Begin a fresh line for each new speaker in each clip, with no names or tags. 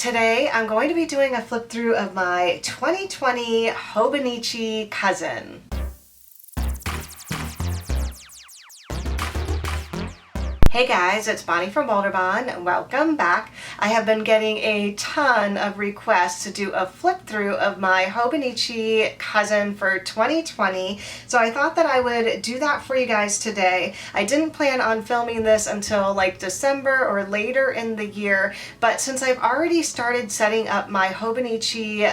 Today I'm going to be doing a flip through of my 2020 Hobonichi cousin. Hey guys, it's Bonnie from Bolderbon. Welcome back. I have been getting a ton of requests to do a flip through of my Hobonichi cousin for 2020, so I thought that I would do that for you guys today. I didn't plan on filming this until like December or later in the year, but since I've already started setting up my Hobonichi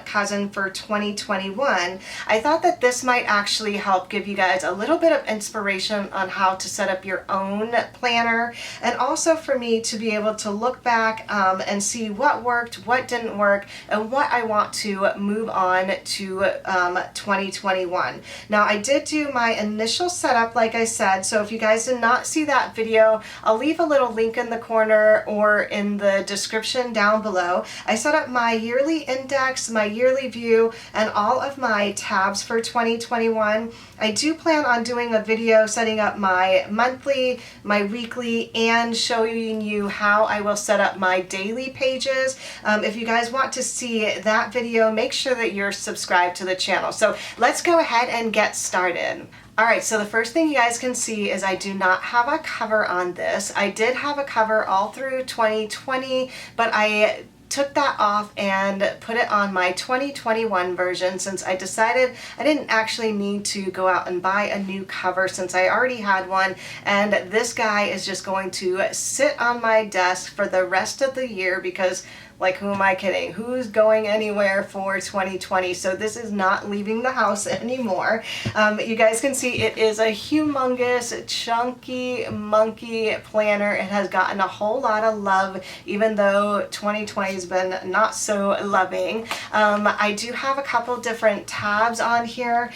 cousin for 2021, I thought that this might actually help give you guys a little bit of inspiration on how to set up your own planner, and also for me to be able to look back and see what worked, what didn't work, and what I want to move on to 2021. Now, I did do my initial setup like I said, so if you guys did not see that video, I'll leave a little link in the corner or in the description down below. I set up my yearly index, my yearly view, and all of my tabs for 2021. I do plan on doing a video setting up my monthly, my weekly, and showing you how I will set up my daily pages. If you guys want to see that video, make sure that you're subscribed to the channel. So let's go ahead and get started. Alright, so the first thing you guys can see is I do not have a cover on this. I did have a cover all through 2020, but I took that off and put it on my 2021 version since I decided I didn't actually need to go out and buy a new cover since I already had one, and this guy is just going to sit on my desk for the rest of the year because, like, who am I kidding? Who's going anywhere for 2020? So this is not leaving the house anymore. You guys can see it is a humongous, chunky, monkey planner. It has gotten a whole lot of love, even though 2020 has been not so loving. I do have a couple different tabs on here.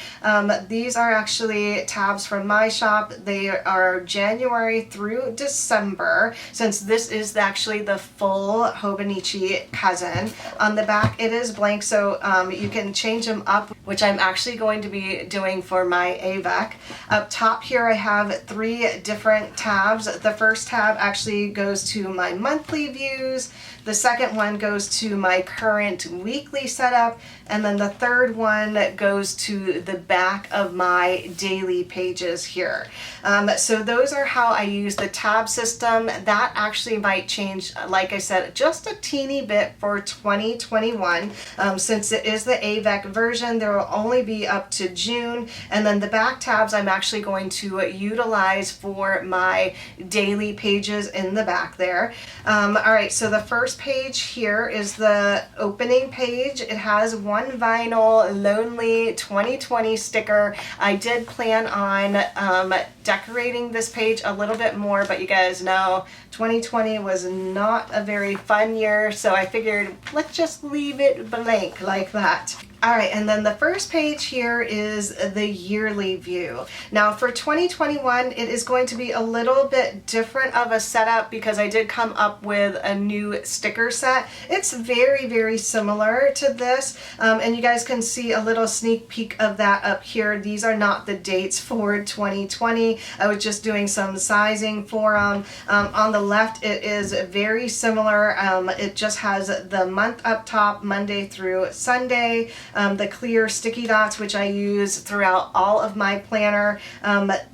These are actually tabs from my shop. They are January through December, since this is actually the full Hobonichi cousin. On the back it is blank, so you can change them up, which I'm actually going to be doing for my AVEC. Up top here I have 3 different tabs. The first tab actually goes to my monthly views, the second one goes to my current weekly setup, and then the third one goes to the back of my daily pages here. So those are how I use the tab system. That actually might change, like I said, just a teeny bit for 2021. Since it is the AVEC version, there will only be up to June, and then the back tabs I'm actually going to utilize for my daily pages in the back there. Alright, so the first page here is the opening page. It has one vinyl Lonely 2020 sticker. I did plan on decorating this page a little bit more, but you guys know 2020 was not a very fun year, so I figured let's just leave it blank like that. Alright, and then the first page here is the yearly view. Now for 2021, it is going to be a little bit different of a setup because I did come up with a new sticker set. It's very, very similar to this, and you guys can see a little sneak peek of that up here. These are not the dates for 2020. I was just doing some sizing for them. On the left, it is very similar. It just has the month up top, Monday through Sunday. The clear sticky dots, which I use throughout all of my planner.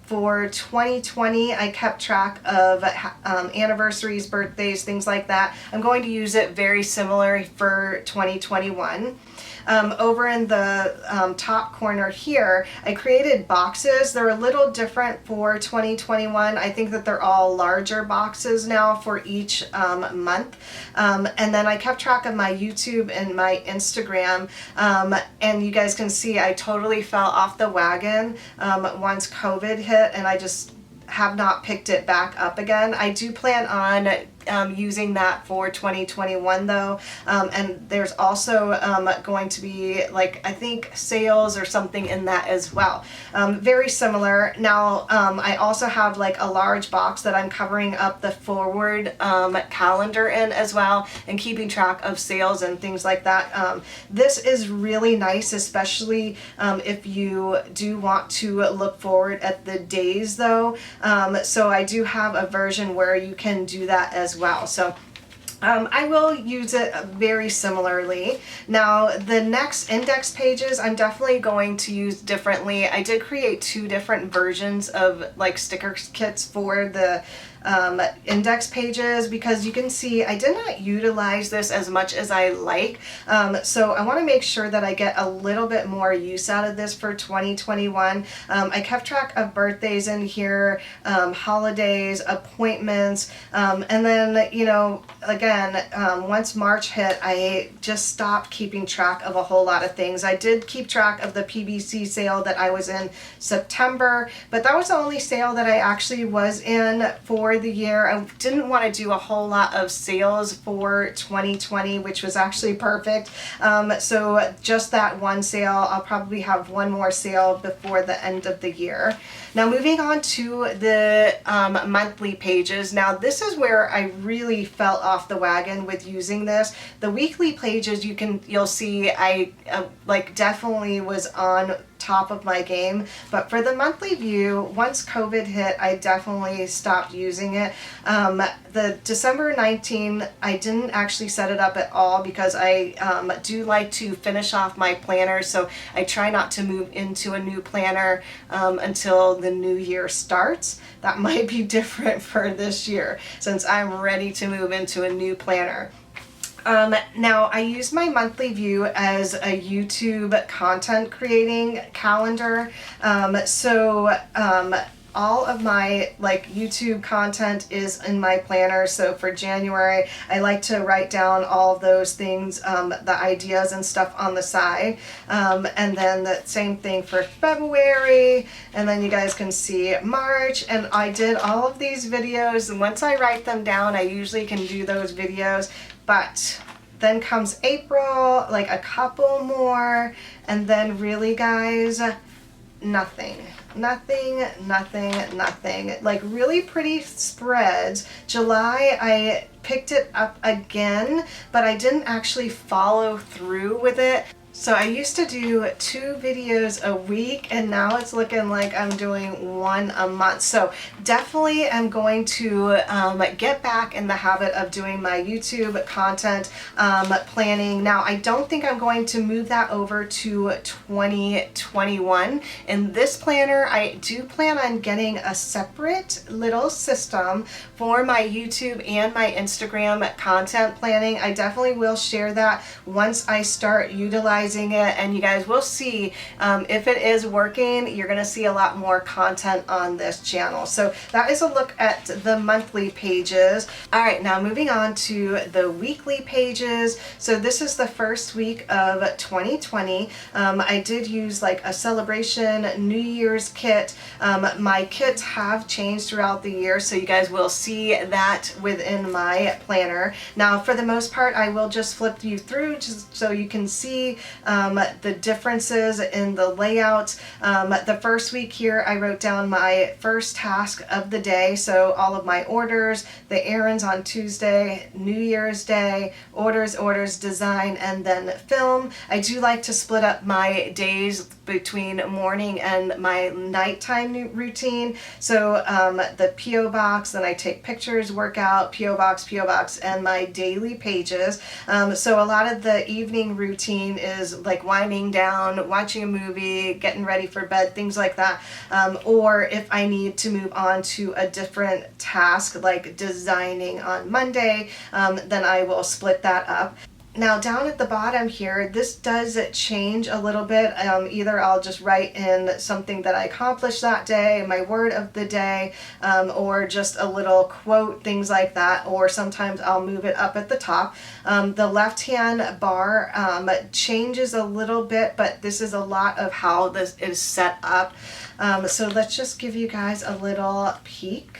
For 2020, I kept track of anniversaries, birthdays, things like that. I'm going to use it very similar for 2021. Over in the top corner here, I created boxes. They're a little different for 2021. I think that they're all larger boxes now for each month. And then I kept track of my YouTube and my Instagram. And you guys can see I totally fell off the wagon once COVID hit, and I just have not picked it back up again. I do plan on using that for 2021 though, and there's also going to be, like, I think sales or something in that as well. Very similar. Now I also have like a large box that I'm covering up the forward calendar in as well, and keeping track of sales and things like that. This is really nice, especially if you do want to look forward at the days though. So I do have a version where you can do that as well. So I will use it very similarly. Now, the next index pages I'm definitely going to use differently. I did create two different versions of like sticker kits for the index pages, because you can see I did not utilize this as much as I like. So I want to make sure that I get a little bit more use out of this for 2021. I kept track of birthdays in here, holidays, appointments, and then, you know, again, once March hit, I just stopped keeping track of a whole lot of things. I did keep track of the PBC sale that I was in September, but that was the only sale that I actually was in for the year. I didn't want to do a whole lot of sales for 2020, which was actually perfect. So just that one sale. I'll probably have one more sale before the end of the year. Now, moving on to the monthly pages. Now, this is where I really fell off the wagon with using this. The weekly pages, you'll see I like definitely was on top of my game, but for the monthly view, once COVID hit, I definitely stopped using it. The December 19, I didn't actually set it up at all, because I do like to finish off my planner, so I try not to move into a new planner until the new year starts. That might be different for this year, since I'm ready to move into a new planner. Now, I use my monthly view as a YouTube content creating calendar. All of my like YouTube content is in my planner. So for January, I like to write down all of those things, the ideas and stuff on the side. And then the same thing for February. And then you guys can see March. And I did all of these videos. And once I write them down, I usually can do those videos. But then comes April, like a couple more, and then really, guys, nothing. Like really pretty spreads. July, I picked it up again, but I didn't actually follow through with it. So I used to do 2 videos a week, and now it's looking like I'm doing 1 a month. So definitely I'm going to get back in the habit of doing my YouTube content planning. Now, I don't think I'm going to move that over to 2021. In this planner, I do plan on getting a separate little system for my YouTube and my Instagram content planning. I definitely will share that once I start utilizing it, and you guys will see if it is working. You're gonna see a lot more content on this channel. So that is a look at the monthly pages. All right, now moving on to the weekly pages. So this is the first week of 2020. I did use like a celebration New Year's kit. My kits have changed throughout the year, so you guys will see that within my planner. Now, for the most part, I will just flip you through just so you can see the differences in the layout. The first week here, I wrote down my first task of the day, so all of my orders, the errands on Tuesday, New Year's Day, orders, design, and then film. I do like to split up my days between morning and my nighttime routine. So the P.O. box, then I take pictures, workout, P.O. box, and my daily pages. So a lot of the evening routine is like winding down, watching a movie, getting ready for bed, things like that. Or if I need to move on to a different task like designing on Monday, then I will split that up. Now down at the bottom here, this does change a little bit. Either I'll just write in something that I accomplished that day, my word of the day, or just a little quote, things like that, or sometimes I'll move it up at the top. The left-hand bar changes a little bit, but this is a lot of how this is set up. So let's just give you guys a little peek.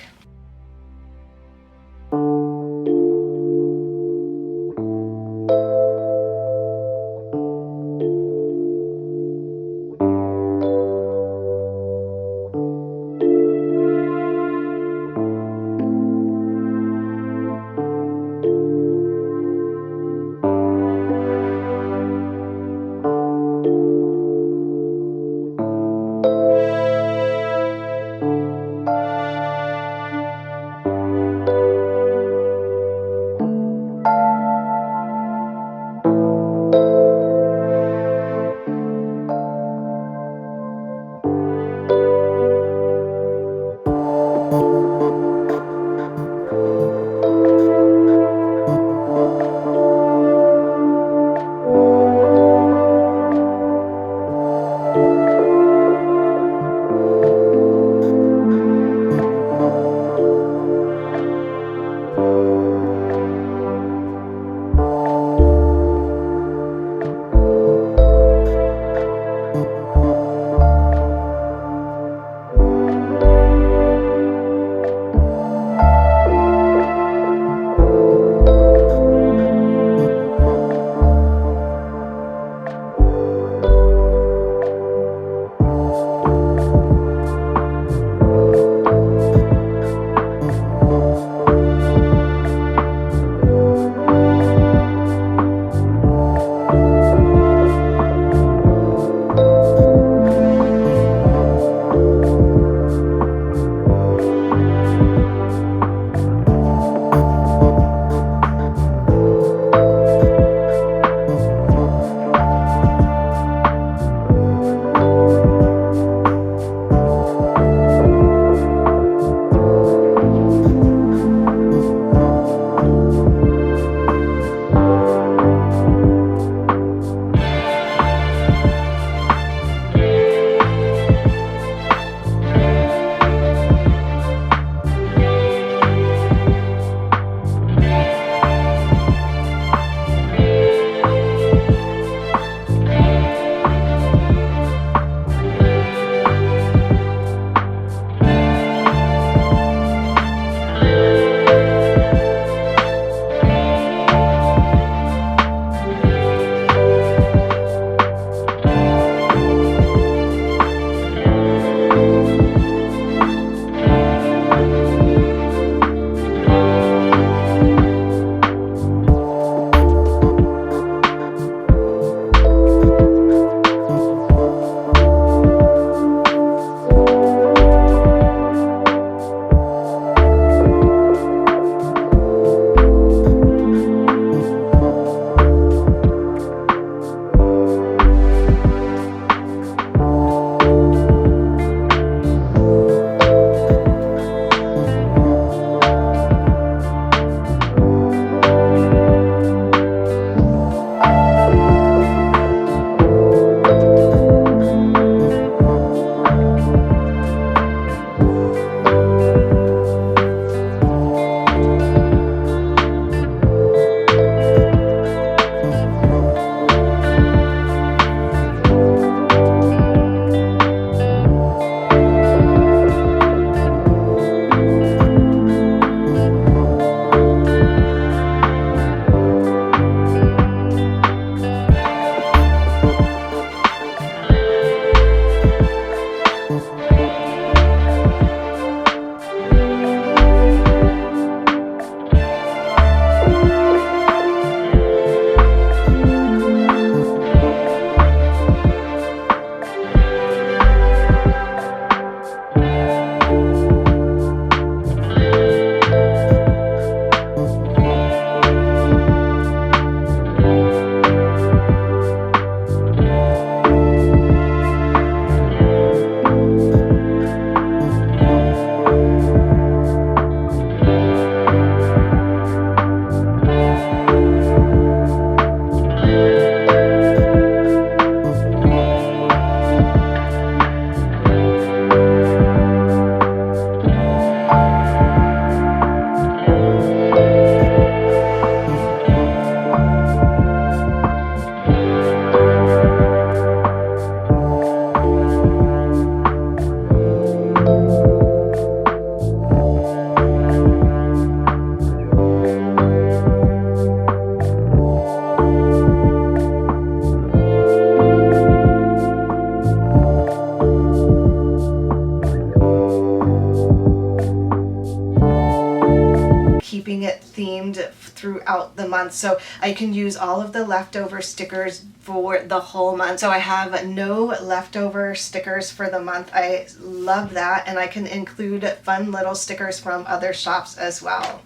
throughout the month, so I can use all of the leftover stickers for the whole month. So I have no leftover stickers for the month. I love that, and I can include fun little stickers from other shops as well.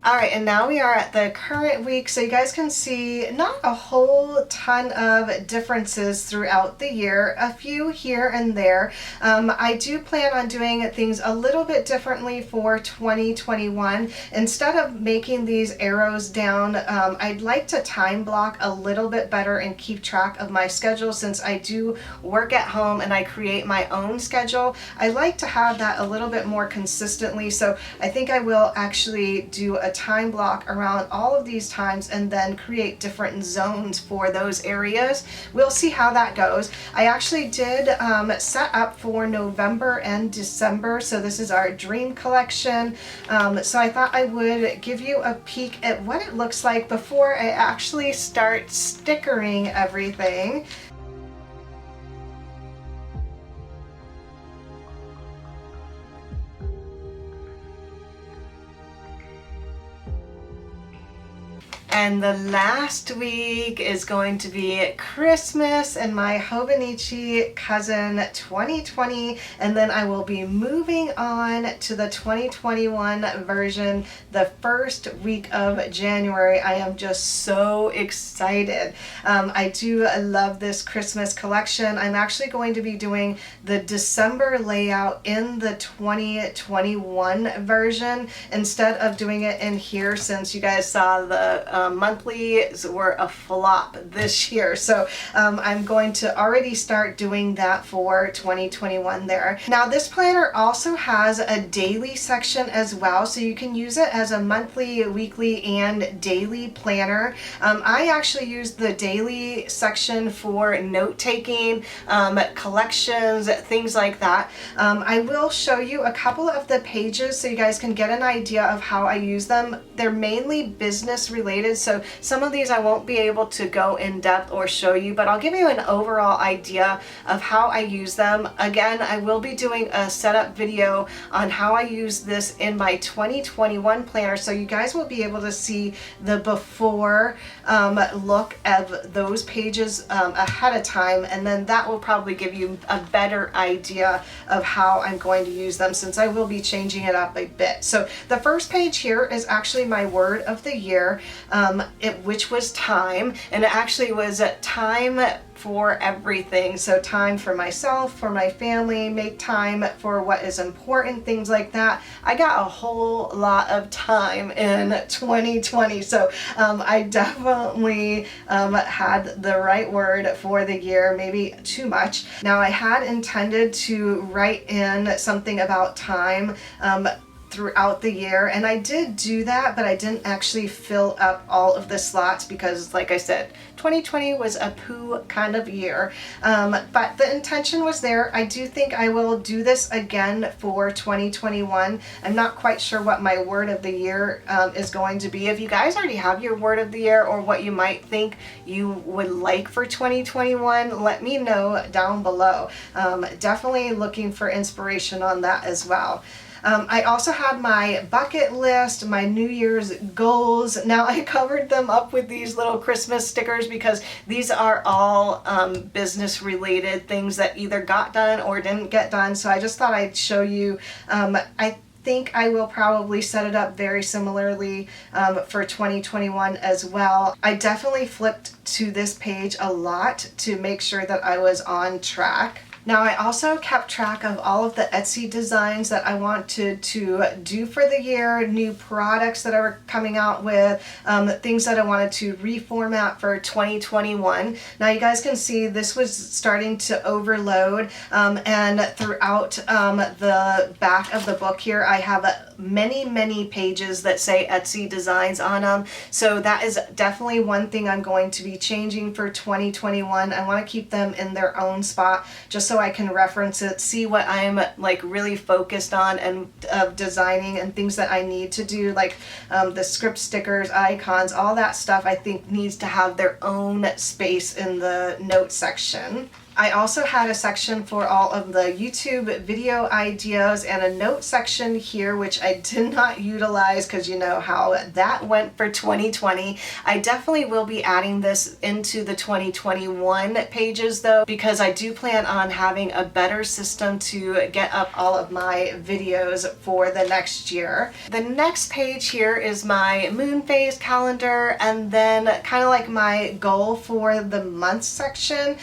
Alright, and now we are at the current week, so you guys can see not a whole ton of differences throughout the year, a few here and there. I do plan on doing things a little bit differently for 2021. Instead of making these arrows down, I'd like to time block a little bit better and keep track of my schedule, since I do work at home and I create my own schedule. I like to have that a little bit more consistently, so I think I will actually do a time block around all of these times and then create different zones for those areas. We'll see how that goes. I actually did set up for November and December, so this is our dream collection. So I thought I would give you a peek at what it looks like before I actually start stickering everything. And the last week is going to be Christmas and my Hobonichi cousin 2020, and then I will be moving on to the 2021 version the first week of January. I am just so excited. I do love this Christmas collection. I'm actually going to be doing the December layout in the 2021 version instead of doing it in here, since you guys saw the monthlies were a flop this year. So I'm going to already start doing that for 2021 there. Now this planner also has a daily section as well, so you can use it as a monthly, weekly, and daily planner. I actually use the daily section for note-taking, collections, things like that. I will show you a couple of the pages so you guys can get an idea of how I use them. They're mainly business related, so some of these I won't be able to go in depth or show you, but I'll give you an overall idea of how I use them. Again, I will be doing a setup video on how I use this in my 2021 planner, so you guys will be able to see the before look of those pages ahead of time, and then that will probably give you a better idea of how I'm going to use them, since I will be changing it up a bit. So the first page here is actually my word of the year, which was time, and it actually was time for everything. So time for myself, for my family, make time for what is important, things like that. I got a whole lot of time in 2020, so I definitely had the right word for the year, maybe too much. Now I had intended to write in something about time throughout the year, and I did do that, but I didn't actually fill up all of the slots because, like I said, 2020 was a poo kind of year, but the intention was there. I do think I will do this again for 2021. I'm not quite sure what my word of the year is going to be. If you guys already have your word of the year or what you might think you would like for 2021, let me know down below. Definitely looking for inspiration on that as well. I also had my bucket list, my New Year's goals. Now I covered them up with these little Christmas stickers because these are all business related things that either got done or didn't get done. So I just thought I'd show you. I think I will probably set it up very similarly for 2021 as well. I definitely flipped to this page a lot to make sure that I was on track. Now I also kept track of all of the Etsy designs that I wanted to do for the year, new products that I were coming out with, things that I wanted to reformat for 2021. Now you guys can see this was starting to overload, and throughout the back of the book here I have many pages that say Etsy designs on them. So that is definitely one thing I'm going to be changing for 2021. I want to keep them in their own spot just so I can reference it, see what I'm like really focused on and designing, and things that I need to do, like the script stickers, icons, all that stuff I think needs to have their own space in the notes section. I also had a section for all of the YouTube video ideas and a note section here, which I did not utilize because you know how that went for 2020. I definitely will be adding this into the 2021 pages though, because I do plan on having a better system to get up all of my videos for the next year. The next page here is my moon phase calendar, and then kind of like my goal for the month section.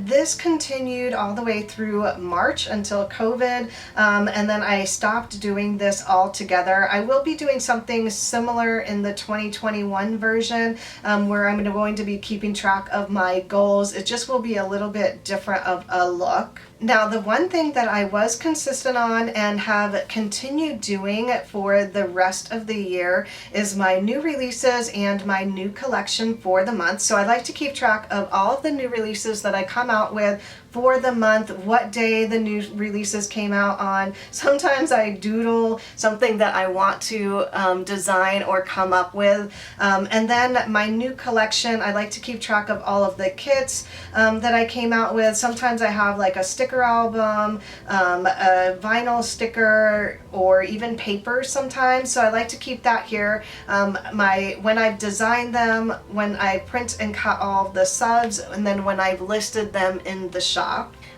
This continued all the way through March until COVID, and then I stopped doing this altogether. I will be doing something similar in the 2021 version, where I'm going to be keeping track of my goals. It just will be a little bit different of a look. Now, the one thing that I was consistent on and have continued doing for the rest of the year is my new releases and my new collection for the month. So I like to keep track of all of the new releases that I come out with for the month, what day the new releases came out on. Sometimes I doodle something that I want to design or come up with. And then my new collection, I like to keep track of all of the kits that I came out with. Sometimes I have like a sticker album, a vinyl sticker, or even paper sometimes. So I like to keep that here. When I've designed them, when I print and cut all of the subs, and then when I've listed them in the shop.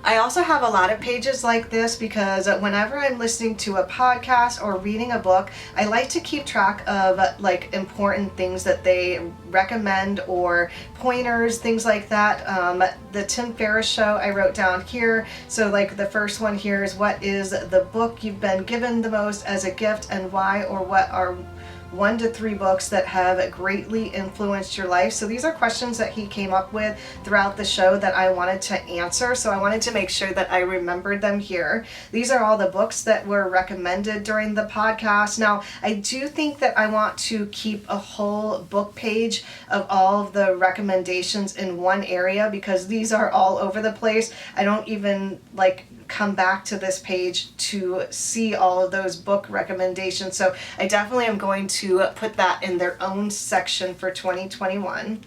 I also have a lot of pages like this because whenever I'm listening to a podcast or reading a book, I like to keep track of like important things that they recommend or pointers, things like that. The Tim Ferriss show I wrote down here. So like the first one here is, what is the book you've been given the most as a gift and why, or what are 1 to 3 books that have greatly influenced your life. So these are questions that he came up with throughout the show that I wanted to answer. So I wanted to make sure that I remembered them here. These are all the books that were recommended during the podcast. Now, I do think that I want to keep a whole book page of all of the recommendations in one area because these are all over the place. I don't even like come back to this page to see all of those book recommendations. So I definitely am going to put that in their own section for 2021.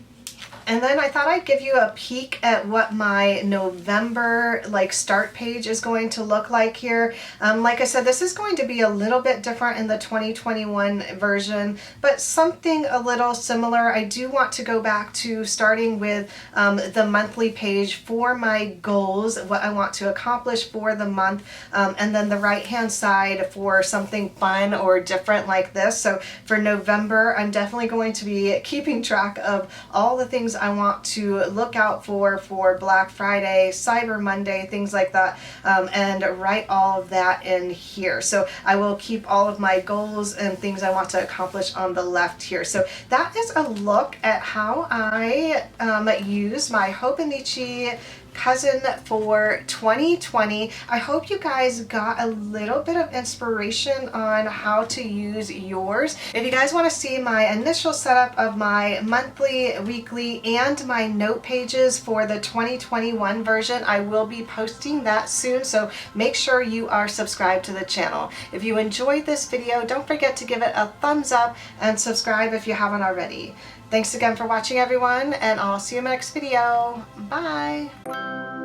And then I thought I'd give you a peek at what my November start page is going to look like here. Like I said, this is going to be a little bit different in the 2021 version, but something a little similar. I do want to go back to starting with the monthly page for my goals, what I want to accomplish for the month, and then the right hand side for something fun or different like this. So for November, I'm definitely going to be keeping track of all the things I want to look out for Black Friday, Cyber Monday, things like that, and write all of that in here. So I will keep all of my goals and things I want to accomplish on the left here. So that is a look at how I use my Hobonichi cousin for 2020. I hope you guys got a little bit of inspiration on how to use yours. If you guys want to see my initial setup of my monthly, weekly, and my note pages for the 2021 version, I will be posting that soon, so make sure you are subscribed to the channel. If you enjoyed this video, don't forget to give it a thumbs up and subscribe if you haven't already. Thanks again for watching, everyone, and I'll see you in my next video. Bye!